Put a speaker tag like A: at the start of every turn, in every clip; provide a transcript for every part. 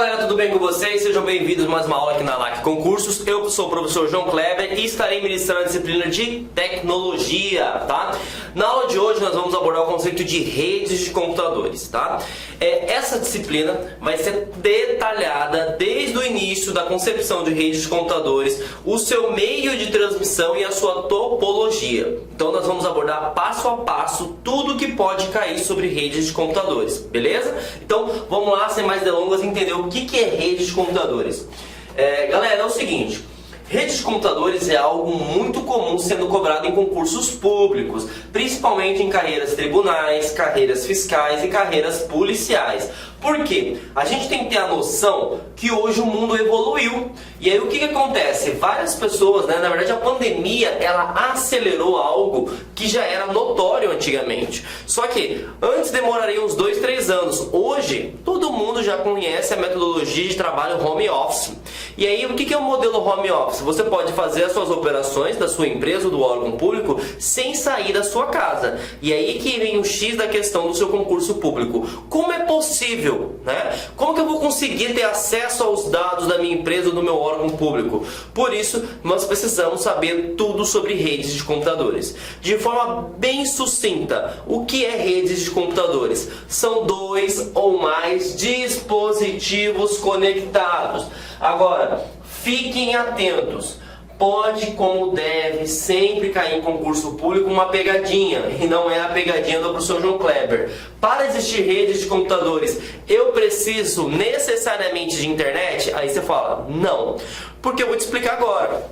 A: galera, tudo bem com vocês? Sejam bem-vindos a mais uma aula aqui na LAC Concursos. Eu sou o professor João Kleber e estarei ministrando a disciplina de Tecnologia, tá? Na aula de hoje nós vamos abordar o conceito de redes de computadores, tá? Essa disciplina vai ser detalhada desde o início da concepção de redes de computadores, o seu meio de transmissão e a sua topologia. Então nós vamos abordar passo a passo tudo que pode cair sobre redes de computadores, beleza? Então vamos lá, sem mais delongas, entender o que é rede de computadores. Galera, é o seguinte: redes de computadores é algo muito comum sendo cobrado em concursos públicos, principalmente em carreiras tribunais, carreiras fiscais e carreiras policiais. Por quê? A gente tem que ter a noção que hoje o mundo evoluiu. E aí o que acontece? Várias pessoas, na verdade a pandemia, ela acelerou algo que já era notório antigamente. Só que antes demoraria uns 2, 3 anos. Hoje, todo mundo já conhece a metodologia de trabalho home office. E aí o que é o modelo home office? Você pode fazer as suas operações da sua empresa ou do órgão público sem sair da sua casa. E aí que vem o X da questão do seu concurso público. Como é possível? Como que eu vou conseguir ter acesso aos dados da minha empresa ou do meu órgão público? Por isso, nós precisamos saber tudo sobre redes de computadores. De forma bem sucinta, o que é redes de computadores? São 2 ou mais dispositivos conectados. Agora, fiquem atentos. Pode, como deve, sempre cair em concurso público uma pegadinha, e não é a pegadinha do professor João Kleber. Para existir redes de computadores, eu preciso necessariamente de internet? Aí você fala, não. Porque eu vou te explicar agora.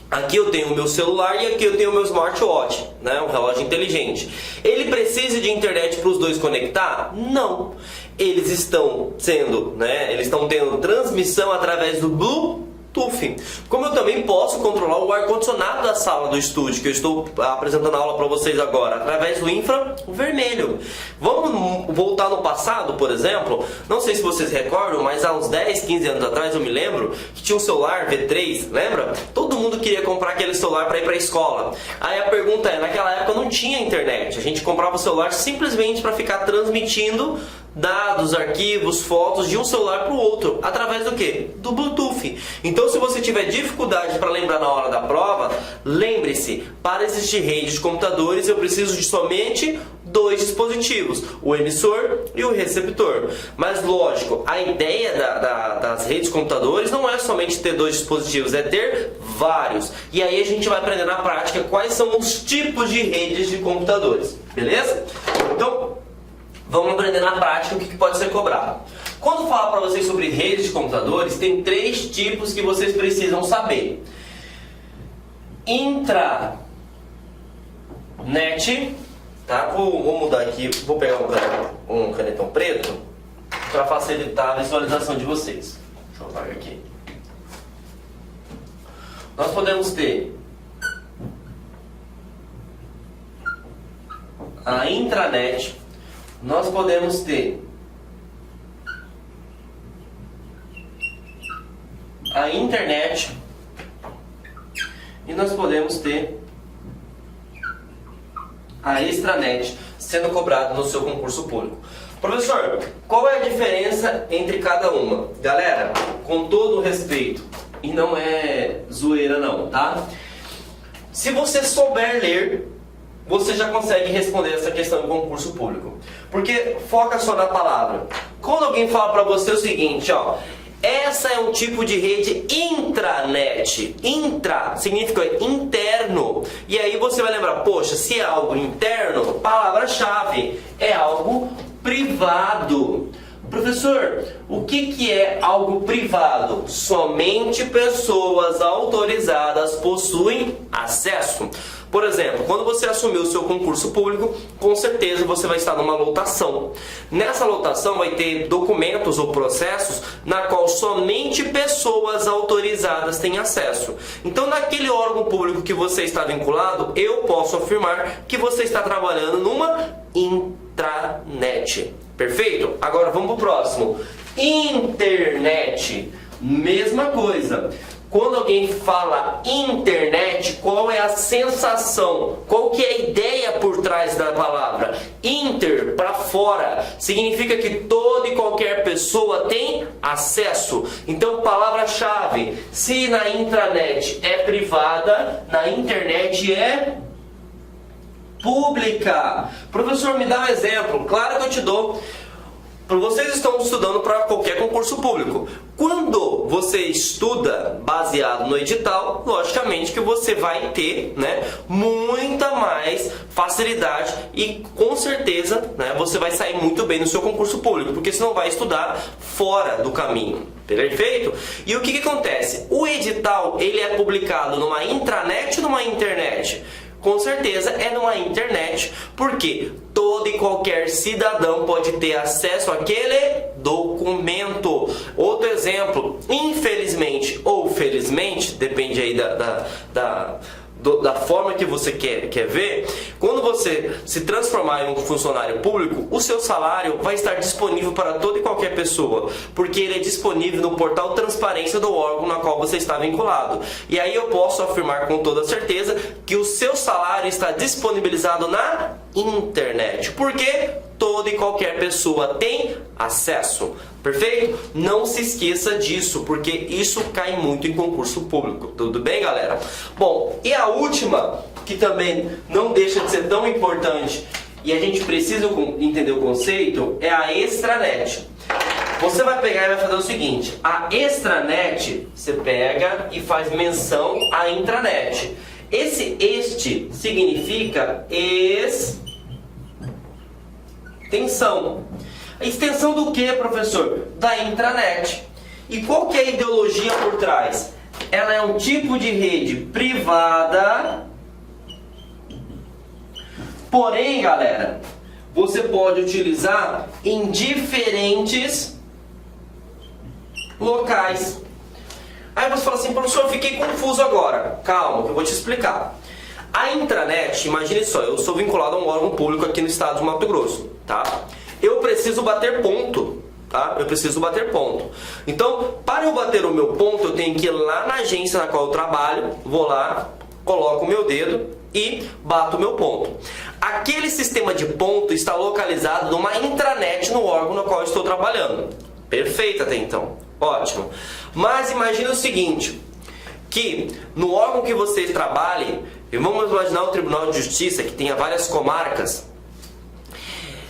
A: Aqui eu tenho o meu celular e aqui eu tenho o meu smartwatch, um relógio inteligente. Ele precisa de internet para os dois conectar? Não. Eles estão tendo transmissão através do Bluetooth. Como eu também posso controlar o ar-condicionado da sala do estúdio, que eu estou apresentando a aula para vocês agora, através do infravermelho. Vamos voltar no passado, por exemplo. Não sei se vocês recordam, mas há uns 10, 15 anos atrás eu me lembro que tinha um celular V3, lembra? Todo mundo queria comprar aquele celular para ir para a escola. Aí a pergunta é, naquela época não tinha internet. A gente comprava o celular simplesmente para ficar transmitindo dados, arquivos, fotos de um celular para o outro, através do quê? Do Bluetooth. Então, se você tiver dificuldade para lembrar na hora da prova, lembre-se, para existir rede de computadores eu preciso de somente 2 dispositivos, o emissor e o receptor. Mas lógico, a ideia das redes de computadores não é somente ter 2 dispositivos, é ter vários. E aí a gente vai aprender na prática quais são os tipos de redes de computadores, beleza? Então, vamos aprender na prática o que pode ser cobrado. Quando falar para vocês sobre redes de computadores, tem 3 tipos que vocês precisam saber. Intranet, tá? Vou mudar aqui, vou pegar um canetão preto para facilitar a visualização de vocês. Deixa eu apagar aqui. Nós podemos ter a intranet. Nós podemos ter a internet e nós podemos ter a extranet sendo cobrado no seu concurso público. Professor, qual é a diferença entre cada uma? Galera, com todo o respeito, e não é zoeira não, tá? Se você souber ler, você já consegue responder essa questão em concurso público. Porque foca só na palavra. Quando alguém fala para você o seguinte, essa é um tipo de rede intranet. Intra significa interno. E aí você vai lembrar, poxa, se é algo interno, palavra-chave, é algo privado. Professor, o que é algo privado? Somente pessoas autorizadas possuem acesso. Por exemplo, quando você assumir o seu concurso público, com certeza você vai estar numa lotação. Nessa lotação vai ter documentos ou processos na qual somente pessoas autorizadas têm acesso. Então, naquele órgão público que você está vinculado, eu posso afirmar que você está trabalhando numa intranet. Perfeito? Agora vamos para o próximo. Internet. Mesma coisa. quando alguém fala internet, qual é a sensação? Qual que é a ideia por trás da palavra? Inter, para fora, significa que toda e qualquer pessoa tem acesso. Então, palavra-chave, se na intranet é privada, na internet é pública. Professor, me dá um exemplo. Claro que eu te dou. Vocês estão estudando para qualquer concurso público. Quando você estuda baseado no edital, logicamente que você vai ter, né, muita mais facilidade e com certeza, né, você vai sair muito bem no seu concurso público, porque você não vai estudar fora do caminho. Perfeito? E o que acontece? O edital, ele é publicado numa intranet ou numa internet? Com certeza é numa internet, porque todo e qualquer cidadão pode ter acesso àquele documento. Outro exemplo, infelizmente ou felizmente, depende aí da forma que você quer ver, quando você se transformar em um funcionário público, o seu salário vai estar disponível para toda e qualquer pessoa, porque ele é disponível no portal Transparência do órgão na qual você está vinculado. E aí eu posso afirmar com toda certeza que o seu salário está disponibilizado na internet, porque toda e qualquer pessoa tem acesso. Perfeito? Não se esqueça disso, porque isso cai muito em concurso público. Tudo bem, galera? Bom, e a última, que também não deixa de ser tão importante e a gente precisa entender o conceito, é a extranet. Você vai pegar e vai fazer o seguinte: a extranet, você pega e faz menção à intranet. Este significa extensão. Extensão do que, professor? Da intranet. E qual que é a ideologia por trás? Ela é um tipo de rede privada. Porém, galera, você pode utilizar em diferentes locais. Aí você fala assim: professor, eu fiquei confuso agora. Calma, que eu vou te explicar. A intranet, imagine só, eu sou vinculado a um órgão público aqui no estado de Mato Grosso, tá? Eu preciso bater ponto, tá? Eu preciso bater ponto. Então, para eu bater o meu ponto, eu tenho que ir lá na agência na qual eu trabalho, vou lá, coloco o meu dedo e bato o meu ponto. Aquele sistema de ponto está localizado numa intranet no órgão no qual eu estou trabalhando. Perfeito até então. Ótimo. Mas imagine o seguinte, que no órgão que você trabalhe, vamos imaginar o Tribunal de Justiça, que tenha várias comarcas.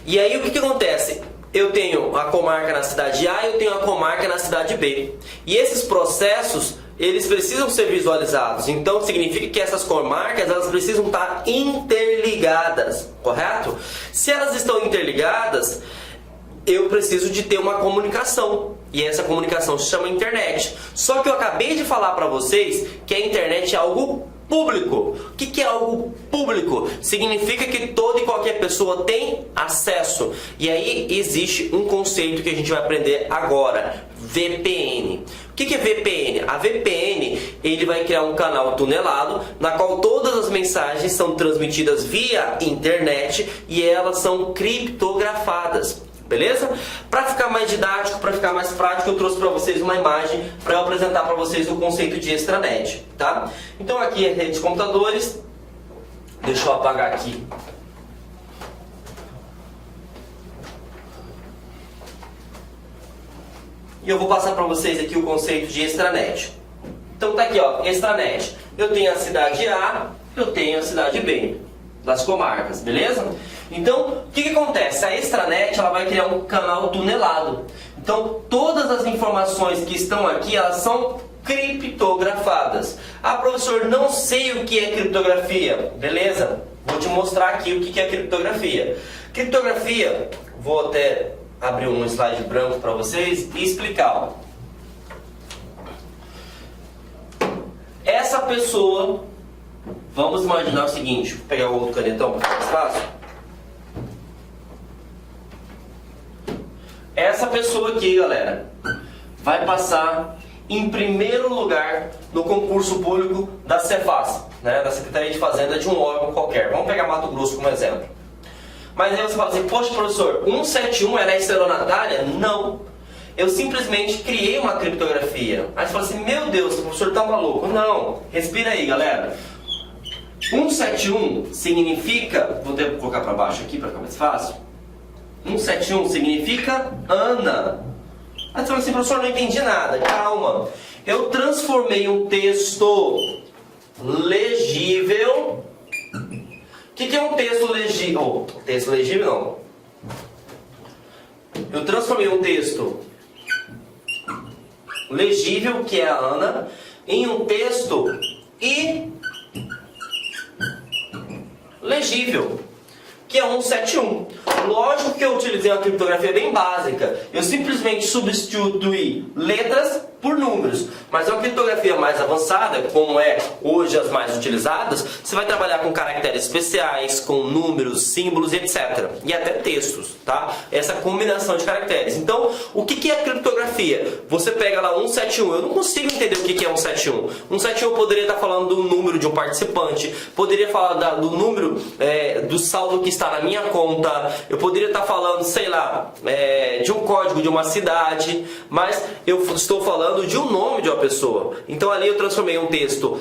A: E aí o que acontece? Eu tenho a comarca na cidade A e eu tenho a comarca na cidade B. E esses processos, eles precisam ser visualizados. Então significa que essas comarcas, elas precisam estar interligadas, correto? Se elas estão interligadas, eu preciso de ter uma comunicação. E essa comunicação se chama internet. Só que eu acabei de falar para vocês que a internet é algo público. O que é algo público? Significa que toda e qualquer pessoa tem acesso. E aí existe um conceito que a gente vai aprender agora: VPN. O que é VPN? A VPN, ele vai criar um canal tunelado na qual todas as mensagens são transmitidas via internet e elas são criptografadas. Beleza? Para ficar mais didático, para ficar mais prático, eu trouxe para vocês uma imagem para eu apresentar para vocês o conceito de extranet, tá? Então aqui é rede de computadores. Deixa eu apagar aqui. E eu vou passar para vocês aqui o conceito de extranet. Então tá aqui, ó, extranet. Eu tenho a cidade A, eu tenho a cidade B, das comarcas, beleza? Então, o que acontece? A extranet, ela vai criar um canal tunelado. Então, todas as informações que estão aqui, elas são criptografadas. Ah, professor, não sei o que é criptografia. Beleza? Vou te mostrar aqui o que é criptografia. Criptografia, vou até abrir um slide branco para vocês e explicar. Essa pessoa, vamos imaginar o seguinte, vou pegar o outro canetão para ficar mais fácil. Essa pessoa aqui, galera, vai passar em primeiro lugar no concurso público da Cefaz, né, da Secretaria de Fazenda de um órgão qualquer. Vamos pegar Mato Grosso como exemplo. Mas aí você fala assim: poxa, professor, 171 ela é estelionatária? Não. eu simplesmente criei uma criptografia. Aí você fala assim, meu Deus, o professor tá maluco. Não, respira aí, galera. 171 significa, vou ter que colocar para baixo aqui para ficar mais fácil. 171 significa Ana. Aí você fala assim, professor, não entendi nada. Calma, eu transformei um texto legível. O que é um texto legível? Oh, texto legível não. Eu transformei um texto legível, que é a Ana, em um texto ilegível, que é 171. Lógico que eu utilizei uma criptografia bem básica. Eu simplesmente substituí letras por números. Mas uma criptografia mais avançada, como é hoje as mais utilizadas, você vai trabalhar com caracteres especiais, com números, símbolos, etc. E até textos, tá? Essa combinação de caracteres. Então, o que é a criptografia? Você pega lá 171. Eu não consigo entender o que é 171. 171 eu poderia estar falando do número de um participante, poderia falar do número do saldo que está na minha conta, eu poderia estar falando, sei lá, de um código de uma cidade, mas eu estou falando de um nome de uma pessoa. Então ali eu transformei um texto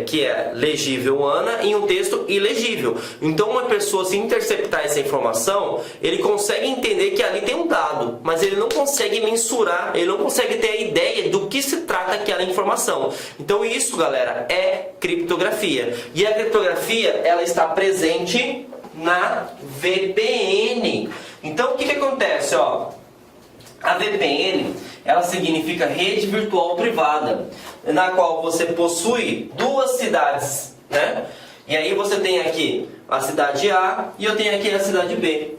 A: que é legível Ana em um texto ilegível. Então uma pessoa, se interceptar essa informação, ele consegue entender que ali tem um dado, mas ele não consegue mensurar, ele não consegue ter a ideia do que se trata aquela informação. Então isso, galera, é criptografia. E a criptografia, ela está presente na VPN. Então o que acontece, ó? A VPN, ela significa rede virtual privada, na qual você possui duas cidades, né? E aí você tem aqui a cidade A e eu tenho aqui a cidade B.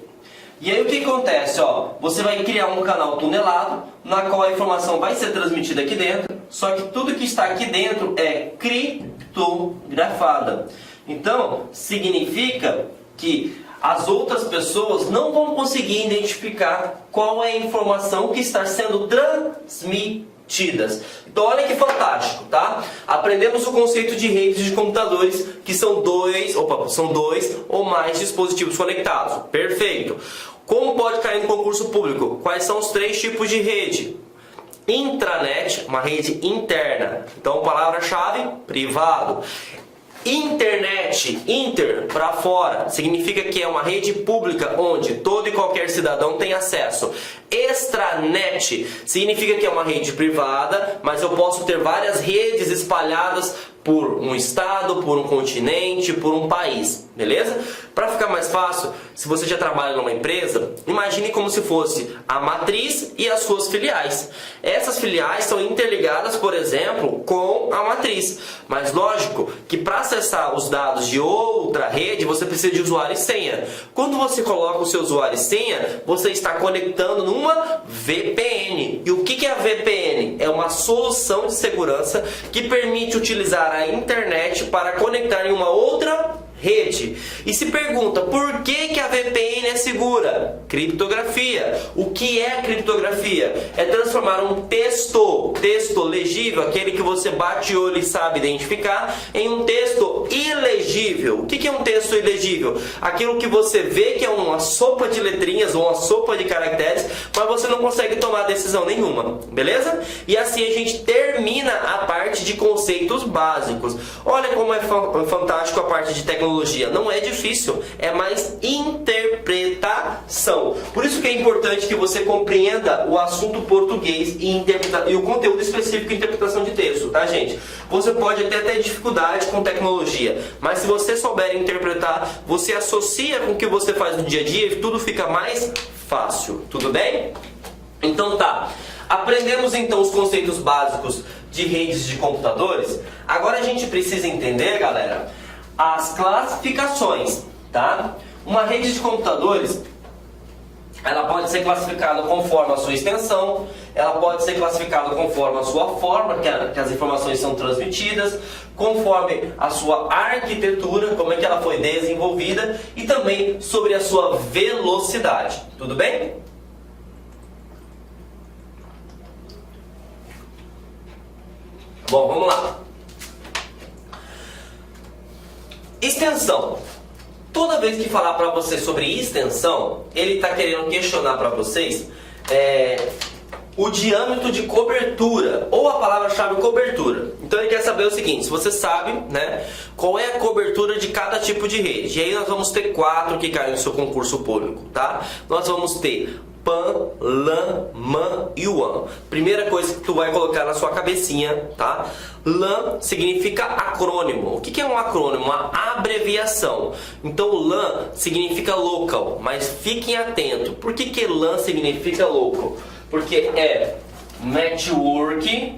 A: E aí o que acontece, ó? Você vai criar um canal tunelado, na qual a informação vai ser transmitida aqui dentro, só que tudo que está aqui dentro é criptografada. Então, significa que as outras pessoas não vão conseguir identificar qual é a informação que está sendo transmitida. Então olha que fantástico, tá? Aprendemos o conceito de redes de computadores, que são dois ou mais dispositivos conectados. Perfeito. Como pode cair no concurso público? Quais são os 3 tipos de rede? Intranet, uma rede interna. Então palavra-chave, privado. Internet, inter, para fora, significa que é uma rede pública onde todo e qualquer cidadão tem acesso. Extranet significa que é uma rede privada, mas eu posso ter várias redes espalhadas por um estado, por um continente, por um país, beleza? Para ficar mais fácil, se você já trabalha numa empresa, imagine como se fosse a matriz e as suas filiais. Essas filiais são interligadas, por exemplo, com a matriz. Mas lógico que para acessar os dados de outra rede, você precisa de usuário e senha. Quando você coloca o seu usuário e senha, você está conectando numa VPN. E o que é a VPN? É uma solução de segurança que permite utilizar a internet para conectar em uma outra rede. E se pergunta, por que a VPN é segura? Criptografia. O que é criptografia? É transformar um texto legível, aquele que você bate o olho e sabe identificar, em um texto ilegível. O que é um texto ilegível? Aquilo que você vê que é uma sopa de letrinhas ou uma sopa de caracteres, mas você não consegue tomar decisão nenhuma, beleza? E assim a gente termina a parte de conceitos básicos. Olha como é fantástico a parte de tecnologia. Não é difícil, é mais interpretação. Por isso que é importante que você compreenda o assunto português e o conteúdo específico de interpretação de texto, tá, gente? Você pode até ter dificuldade com tecnologia, mas se você souber interpretar, você associa com o que você faz no dia a dia e tudo fica mais fácil, tudo bem? Então tá, aprendemos então os conceitos básicos de redes de computadores. Agora a gente precisa entender, galera, as classificações, tá? Uma rede de computadores, ela pode ser classificada conforme a sua extensão, ela pode ser classificada conforme a sua forma que as informações são transmitidas, conforme a sua arquitetura, como é que ela foi desenvolvida, e também sobre a sua velocidade, tudo bem? Bom, vamos lá. Extensão. Toda vez que falar para vocês sobre extensão, ele está querendo questionar para vocês o diâmetro de cobertura, ou a palavra-chave cobertura. Então ele quer saber o seguinte, se você sabe, né, qual é a cobertura de cada tipo de rede. E aí nós vamos ter 4 que caem no seu concurso público, tá? Nós vamos ter PAN, LAN, MAN e WAN. Primeira coisa que tu vai colocar na sua cabecinha, tá? LAN significa acrônimo. O que é um acrônimo? Uma abreviação. Então o LAN significa local, mas fiquem atentos. Por que LAN significa local? Porque é Network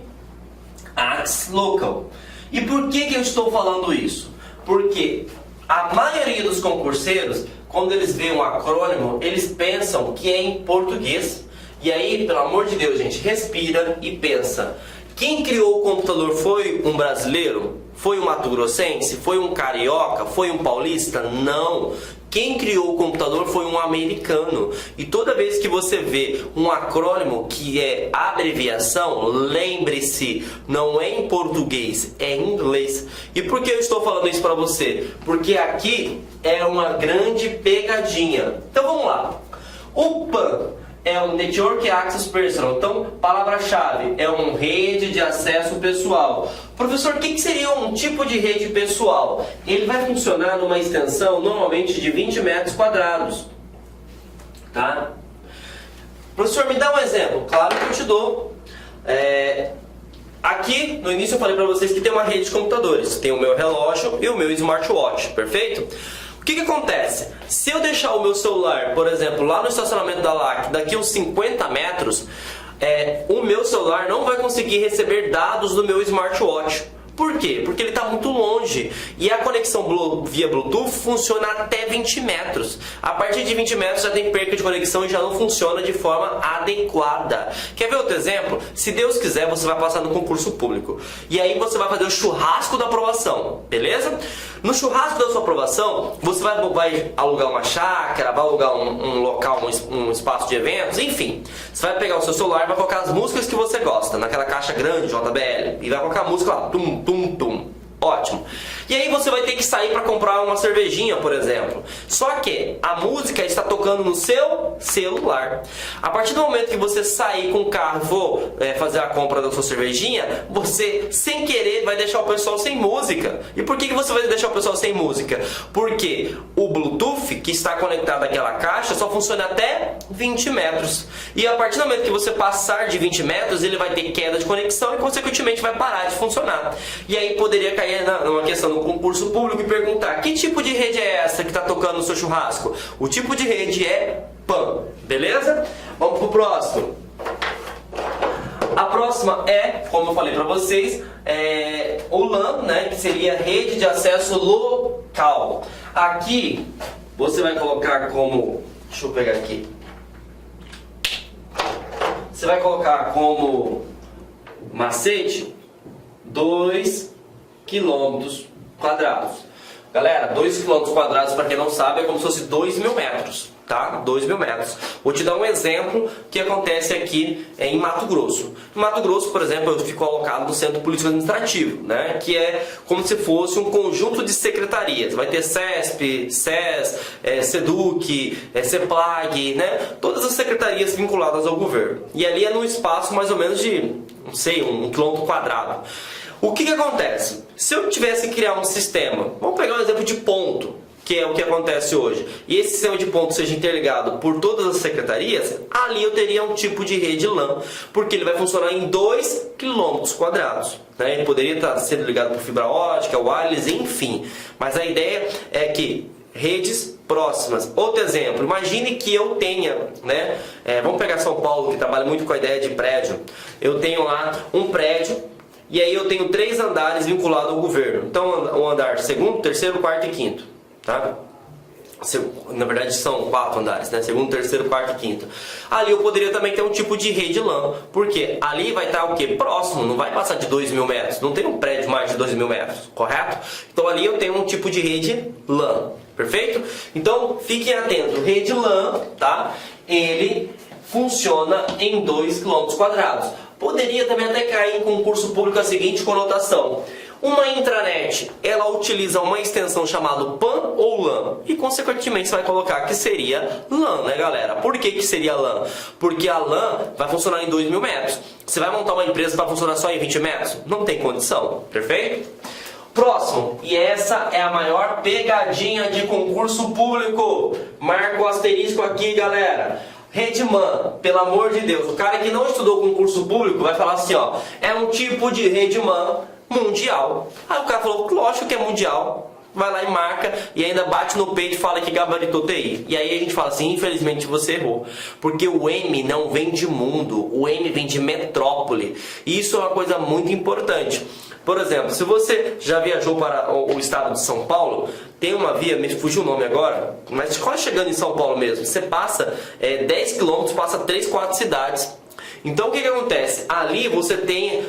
A: Access Local. E por que eu estou falando isso? Porque a maioria dos concurseiros, quando eles veem um acrônimo, eles pensam que é em português. E aí, pelo amor de Deus, gente, respira e pensa. Quem criou o computador foi um brasileiro? Foi um mato-grossense? Foi um carioca? Foi um paulista? Não. Quem criou o computador foi um americano. E toda vez que você vê um acrônimo que é abreviação, lembre-se, não é em português, é em inglês. E por que eu estou falando isso para você? Porque aqui é uma grande pegadinha. Então vamos lá. O PAN é um Network Access Personal. Então, palavra-chave é uma rede de acesso pessoal. Professor, o que seria um tipo de rede pessoal? Ele vai funcionar numa extensão normalmente de 20 metros quadrados. Tá? Professor, me dá um exemplo. Claro que eu te dou. Aqui, no início eu falei para vocês que tem uma rede de computadores. Tem o meu relógio e o meu smartwatch, perfeito? O que acontece? Se eu deixar o meu celular, por exemplo, lá no estacionamento da LAC, daqui uns 50 metros, o meu celular não vai conseguir receber dados do meu smartwatch. Por quê? Porque ele está muito longe e a conexão via Bluetooth funciona até 20 metros. A partir de 20 metros já tem perca de conexão e já não funciona de forma adequada. Quer ver outro exemplo? Se Deus quiser, você vai passar no concurso público. E aí você vai fazer o churrasco da aprovação, beleza? No churrasco da sua aprovação, você vai alugar uma chácara, vai alugar um local, um espaço de eventos, enfim. Você vai pegar o seu celular e vai colocar as músicas que você gosta, naquela caixa grande, JBL, e vai colocar a música lá, tum, tum, tum. Ótimo. E aí você vai ter que sair para comprar uma cervejinha, por exemplo. Só que a música está tocando no seu celular. A partir do momento que você sair com o carro e for fazer a compra da sua cervejinha, você, sem querer, vai deixar o pessoal sem música. E por que você vai deixar o pessoal sem música? Porque o Bluetooth que está conectado àquela caixa só funciona até 20 metros. E a partir do momento que você passar de 20 metros, ele vai ter queda de conexão e, consequentemente, vai parar de funcionar. E aí poderia cair numa questão do concurso público e perguntar: que tipo de rede é essa que está tocando no seu churrasco? O tipo de rede é PAN, beleza? Vamos pro próximo. A próxima é, como eu falei para vocês, o LAN, né, que seria rede de acesso local. Aqui você vai colocar como, deixa eu pegar aqui, você vai colocar como macete 2 quilômetros quadrados. Galera, 2 quilômetros quadrados, para quem não sabe, é como se fosse 2.000 metros, tá? 2.000 metros. Vou te dar um exemplo que acontece aqui em Mato Grosso. Em Mato Grosso, por exemplo, eu fico alocado no Centro Político Administrativo, né? Que é como se fosse um conjunto de secretarias. Vai ter CESP, SES, SEDUC, CEPLAG, né? Todas as secretarias vinculadas ao governo. E ali é num espaço mais ou menos de, não sei, 1 quilômetro quadrado. O que acontece? Se eu tivesse que criar um sistema, vamos pegar um exemplo de ponto, que é o que acontece hoje, e esse sistema de ponto seja interligado por todas as secretarias, ali eu teria um tipo de rede LAN, porque ele vai funcionar em 2 quilômetros quadrados. Né? Ele poderia estar sendo ligado por fibra ótica, wireless, enfim. Mas a ideia é que redes próximas. Outro exemplo, imagine que eu tenha, né? Vamos pegar São Paulo, que trabalha muito com a ideia de prédio. Eu tenho lá um prédio, e aí eu tenho 3 andares vinculados ao governo. Então o andar 2º, 3º, 4º e 5º, tá? Na verdade são 4 andares, né? 2º, 3º, 4º e 5º. Ali eu poderia também ter um tipo de rede LAN, porque ali vai estar o quê? Próximo, não vai passar de 2.000 metros. Não tem um prédio mais de 2.000 metros, correto? Então ali eu tenho um tipo de rede LAN, perfeito? Então fiquem atentos, rede LAN, tá? Ele funciona em 2 quilômetros quadrados. Poderia também até cair em concurso público a seguinte conotação: Uma intranet, ela utiliza uma extensão chamada PAN ou LAN. E consequentemente você vai colocar que seria LAN, né galera? Por que seria LAN? Porque a LAN vai funcionar em 2.000 metros. Você vai montar uma empresa para funcionar só em 20 metros? Não tem condição, perfeito? Próximo, e essa é a maior pegadinha de concurso público. Marca o asterisco aqui, galera. Redeman, pelo amor de Deus, o cara que não estudou concurso público vai falar assim, ó, é um tipo de redeman mundial. Aí o cara falou, lógico que é mundial. Vai lá e marca e ainda bate no peito e fala que gabaritou TI. E aí a gente fala assim, infelizmente você errou. Porque o M não vem de mundo, o M vem de metrópole. E isso é uma coisa muito importante. Por exemplo, se você já viajou para o estado de São Paulo, tem uma via, me fugiu o nome agora, mas quase chegando em São Paulo mesmo, você passa 10 km, passa 3, 4 cidades. Então o que acontece? Ali você tem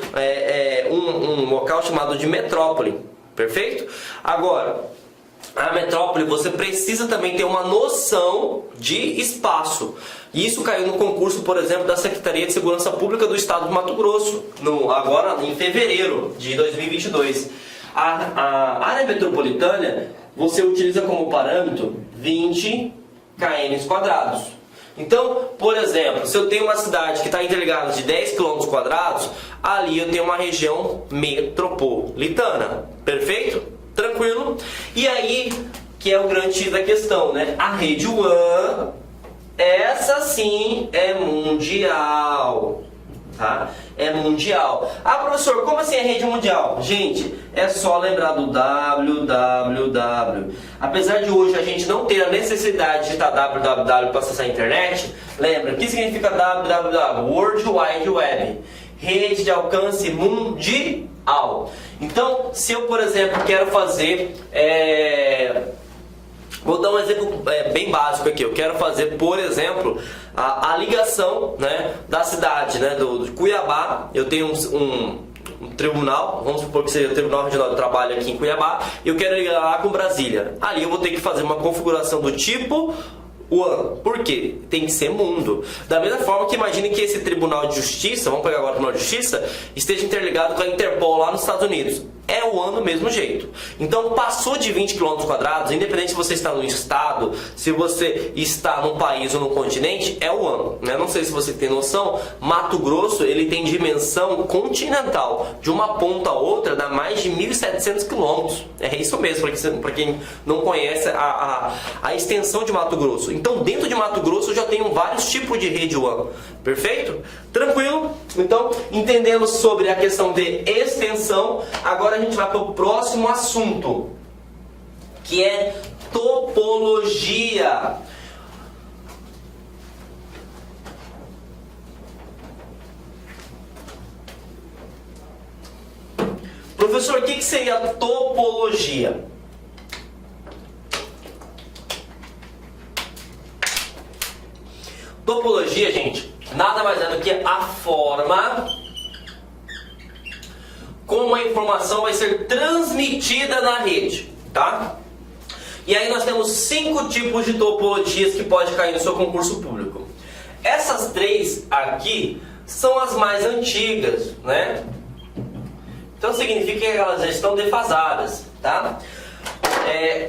A: um local chamado de metrópole, perfeito? Agora, a metrópole você precisa também ter uma noção de espaço. Isso caiu no concurso, por exemplo, da Secretaria de Segurança Pública do Estado do Mato Grosso, agora em fevereiro de 2022. A área metropolitana você utiliza como parâmetro 20 km². Então, por exemplo, se eu tenho uma cidade que está interligada de 10 km², ali eu tenho uma região metropolitana. Perfeito? Tranquilo? E aí, que é o grande X da questão, né? A rede WAN, essa sim é mundial. Tá? É mundial. Ah, professor, como assim é rede mundial? Gente, é só lembrar do www. Apesar de hoje a gente não ter a necessidade de digitar www para acessar a internet, lembra, o que significa www? World Wide Web. Rede de alcance mundial. Então, se eu, por exemplo, quero fazer... Vou dar um exemplo bem básico aqui. Eu quero fazer, por exemplo, a ligação, né, da cidade, né, de Cuiabá. Eu tenho um tribunal, vamos supor que seja o Tribunal Regional do Trabalho aqui em Cuiabá, e eu quero ligar lá com Brasília. Ali eu vou ter que fazer uma configuração do tipo WAN. Por quê? Tem que ser mundo. Da mesma forma que imagine que esse Tribunal de Justiça, vamos pegar agora o Tribunal de Justiça, esteja interligado com a Interpol lá nos Estados Unidos. É o WAN do mesmo jeito. Então passou de 20 km², independente se você está no estado, se você está num país ou no continente, é o WAN, né? Não sei se você tem noção, Mato Grosso ele tem dimensão continental. De uma ponta a outra dá mais de 1.700 km. É isso mesmo, para quem não conhece a extensão de Mato Grosso. Então dentro de Mato Grosso eu já tenho vários tipos de rede WAN. Perfeito? Tranquilo? Então, entendendo sobre a questão de extensão, agora a gente vai para o próximo assunto, que é topologia. Professor, o que seria topologia? Topologia, gente, nada mais é do que a forma como a informação vai ser transmitida na rede, tá? E aí nós temos 5 tipos de topologias que pode cair no seu concurso público. Essas 3 aqui são as mais antigas, né? Então significa que elas já estão defasadas, tá?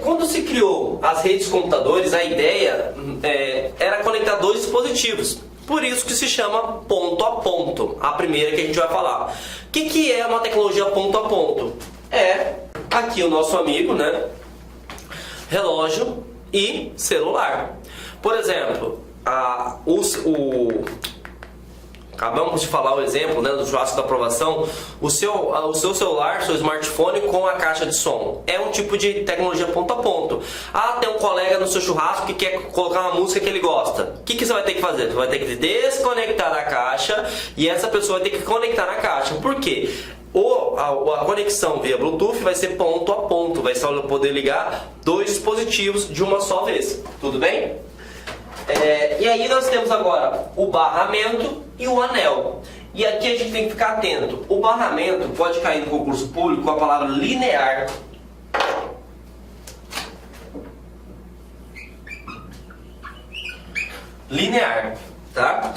A: Quando se criou as redes de computadores, a ideia era conectar 2 dispositivos. Por isso que se chama ponto a ponto, a primeira que a gente vai falar. O que é uma tecnologia ponto a ponto? É aqui o nosso amigo, né? Relógio e celular. Por exemplo, acabamos de falar o exemplo, né, do churrasco da aprovação. O seu celular, seu smartphone com a caixa de som é um tipo de tecnologia ponto a ponto. Ah, tem um colega no seu churrasco que quer colocar uma música que ele gosta. O que você vai ter que fazer? Você vai ter que desconectar da caixa e essa pessoa vai ter que conectar na caixa. Por quê? A conexão via Bluetooth vai ser ponto a ponto, vai só poder ligar 2 dispositivos de uma só vez. Tudo bem? E aí nós temos agora o barramento e o anel. E aqui a gente tem que ficar atento. O barramento pode cair no concurso público com a palavra linear. Linear, tá?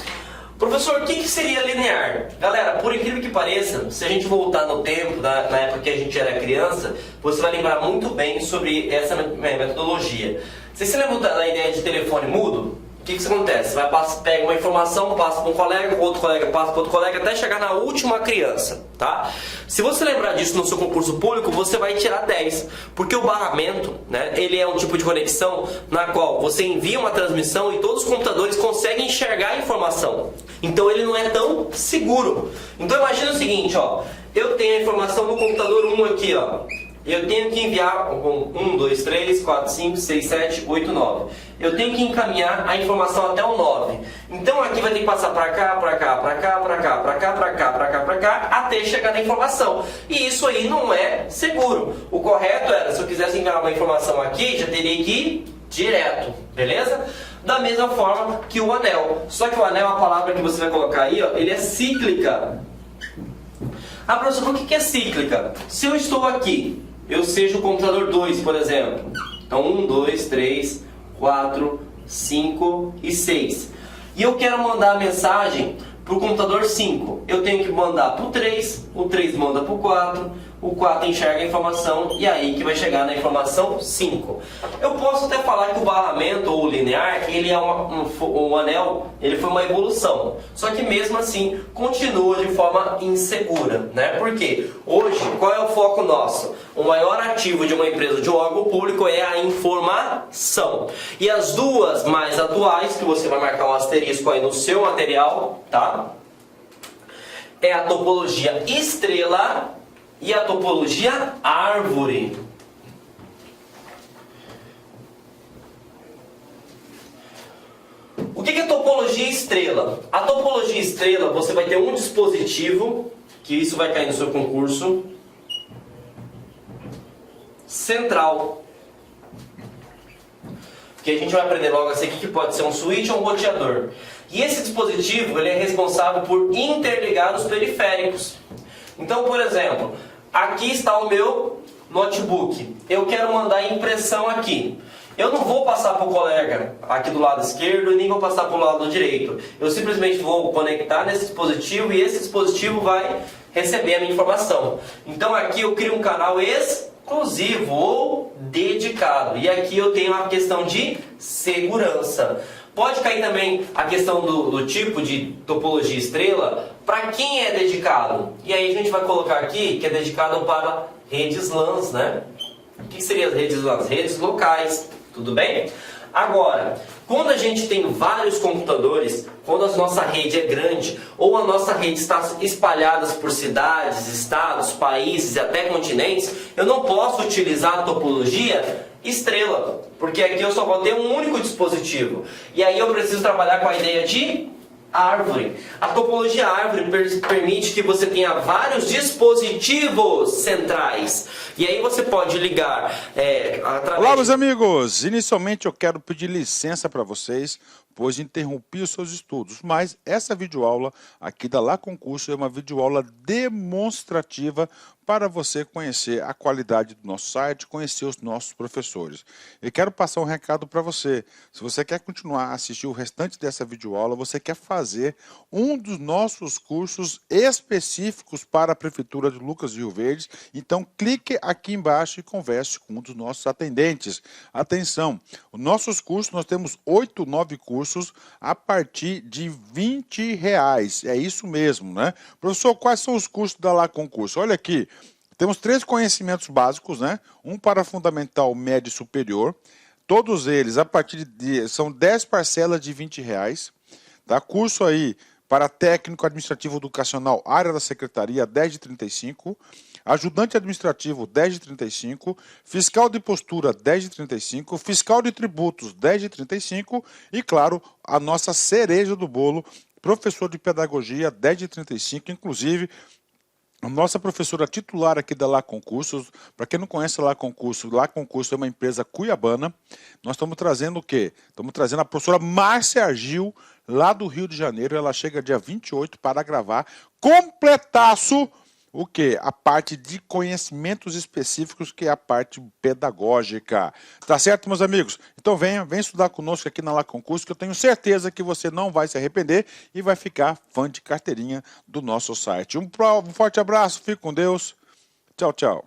A: Professor, o que seria linear? Galera, por incrível que pareça, se a gente voltar no tempo, na época que a gente era criança, você vai lembrar muito bem sobre essa metodologia. Você se lembra da ideia de telefone mudo? O que acontece? Você pega uma informação, passa para um colega, outro colega passa para outro colega, até chegar na última criança, tá? Se você lembrar disso no seu concurso público, você vai tirar 10, porque o barramento, né, ele é um tipo de conexão na qual você envia uma transmissão e todos os computadores conseguem enxergar a informação. Então ele não é tão seguro. Então imagina o seguinte, ó, eu tenho a informação no computador 1 aqui, ó. Eu tenho que enviar 1, 2, 3, 4, 5, 6, 7, 8, 9. Eu tenho que encaminhar a informação até o 9. Então aqui vai ter que passar para cá, para cá, para cá, para cá, para cá, para cá, para cá, para cá, até chegar na informação. E isso aí não é seguro. O correto era, se eu quisesse enviar uma informação aqui, já teria que ir direto, beleza? Da mesma forma que o anel. Só que o anel, a palavra que você vai colocar aí, ó, ele é cíclica. Ah, professor, o que é cíclica? Se eu estou aqui, eu seja o computador 2, por exemplo. Então 1, 2, 3, 4, 5 e 6. E eu quero mandar a mensagem para o computador 5. Eu tenho que mandar para o 3 manda para o 4, o 4 enxerga a informação e aí que vai chegar na informação 5. Eu posso até falar que o barramento ou o linear, ele é um anel, ele foi uma evolução. Só que mesmo assim, continua de forma insegura, né? Por quê? Hoje, qual é o foco nosso? O maior ativo de uma empresa, de um órgão público, é a informação. E as duas mais atuais, que você vai marcar um asterisco aí no seu material, tá? É a topologia estrela e a topologia árvore. O que é topologia estrela? A topologia estrela, você vai ter um dispositivo, que isso vai cair no seu concurso, central. Que a gente vai aprender logo assim que pode ser um switch ou um roteador. E esse dispositivo, ele é responsável por interligar os periféricos. Então, por exemplo, aqui está o meu notebook. Eu quero mandar impressão aqui. Eu não vou passar para o colega aqui do lado esquerdo e nem vou passar para o lado direito. Eu simplesmente vou conectar nesse dispositivo e esse dispositivo vai receber a minha informação. Então aqui eu crio um canal exclusivo ou dedicado. E aqui eu tenho a questão de segurança. Pode cair também a questão do tipo de topologia estrela, para quem é dedicado. E aí a gente vai colocar aqui que é dedicado para redes LANs, né? O que seriam as redes LANs? Redes locais, tudo bem? Agora, quando a gente tem vários computadores, quando a nossa rede é grande, ou a nossa rede está espalhada por cidades, estados, países e até continentes, eu não posso utilizar a topologia estrela, porque aqui eu só vou ter um único dispositivo. E aí eu preciso trabalhar com a ideia de árvore. A topologia árvore permite que você tenha vários dispositivos centrais. E aí você pode ligar através...
B: Olá, meus amigos! Inicialmente eu quero pedir licença para vocês, pois interrompi os seus estudos. Mas essa videoaula aqui da Lá Concurso é uma videoaula demonstrativa para você conhecer a qualidade do nosso site, conhecer os nossos professores. Eu quero passar um recado para você. Se você quer continuar a assistir o restante dessa videoaula, você quer fazer um dos nossos cursos específicos para a Prefeitura de Lucas do Rio Verde, então clique aqui embaixo e converse com um dos nossos atendentes. Atenção, os nossos cursos, nós temos 8, 9 cursos a partir de R$20. É isso mesmo, né? Professor, quais são os cursos da Lá Concurso? Olha aqui. Temos 3 conhecimentos básicos, né? Um para fundamental, médio e superior. Todos eles, a partir de... são 10 parcelas de R$20. Tá? Curso aí para técnico administrativo educacional, área da secretaria, 10 de 35. Ajudante administrativo, 10 de 35. Fiscal de postura, 10 de 35. Fiscal de tributos, 10 de 35. E, claro, a nossa cereja do bolo, professor de pedagogia, 10 de 35. Inclusive... a nossa professora titular aqui da Lá Concursos, para quem não conhece a Lá Concurso é uma empresa cuiabana. Nós estamos trazendo o quê? Estamos trazendo a professora Márcia Argil, lá do Rio de Janeiro. Ela chega dia 28 para gravar completaço o quê? A parte de conhecimentos específicos, que é a parte pedagógica. Tá certo, meus amigos? Então vem estudar conosco aqui na La Concurso, que eu tenho certeza que você não vai se arrepender e vai ficar fã de carteirinha do nosso site. Um forte abraço, fique com Deus. Tchau, tchau.